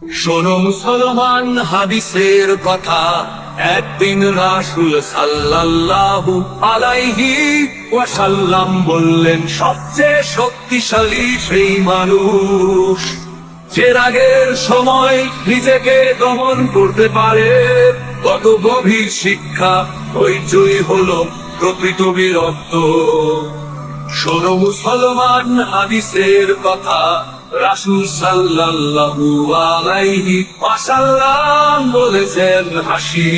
শোনো মুসলমান, হাদিসের কথা। একদিন রাসূল সাল্লাল্লাহু আলাইহি ওয়াসাল্লাম বললেন, সবচেয়ে শক্তিশালী সেই মানুষ যে রাগের সময় নিজেকে দমন করতে পারে। কত গভীর শিক্ষা, হইচই হলো প্রকৃত বীরত্ব। শোনো মুসলমান, হাদিসের কথা। রাসূল সাল্লাল্লাহু আলাইহি ওয়াসাল্লাম বলেছেন, হাসি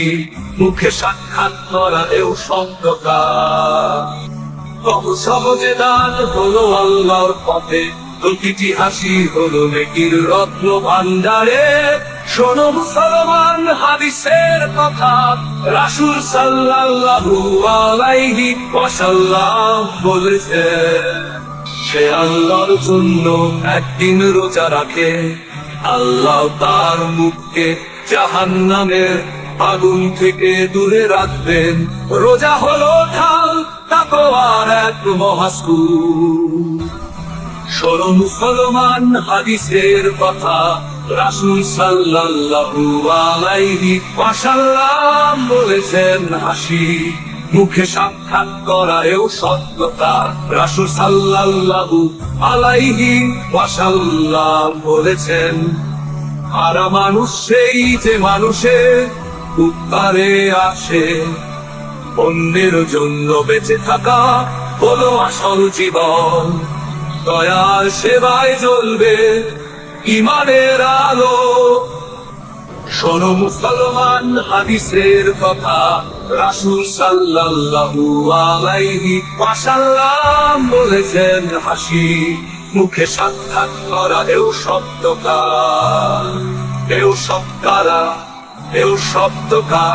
মুখে সাক্ষাৎ করা এও সত্যতা। কত সহজে দান হলো আল্লাহর পথে, প্রতিটি হাসি হলো নেকির রত্ন ভান্ডারে। শোনো মুসলমান, হাদিসের কথা। রাসূল সাল্লাল্লাহু আলাইহি ওয়াসাল্লাম বলেছেন, সে আল্লাহর জন্য একদিন রোজা রাখে, আল্লাহ তার মুখকে জাহান্নামের আগুন থেকে দূরে রাখবেন। রোজা হলো ঢাল তাকওয়ার এক মহাস্কুল। শোনো মুসলমান, হাদিসের কথা। রাসূল সাল্লাল্লাহু আলাইহি ওয়াসাল্লাম বলেছেন, হাসি মুখে সাক্ষাৎ করা এও সত্যতা। রাসূল সাল্লাল্লাহু আলাইহি ওয়াসাল্লাম বলেছেন, হারা মানুষ সেই যে মানুষের উপকারে আসে। অন্যের জন্য বেঁচে থাকা হলো আসল জীবন। দয়ার সেবায় জ্বলবে ঈমানের আলো। শোনো মুসলমান, হাদিসের কথা। রাসূল সাল্লাল্লাহু আলাইহি ওয়াসাল্লাম বলেছেন, হাসি মুখে সাক্ষাৎ করা এও সত্যতা, এও সত্যতা, এও সত্যতা।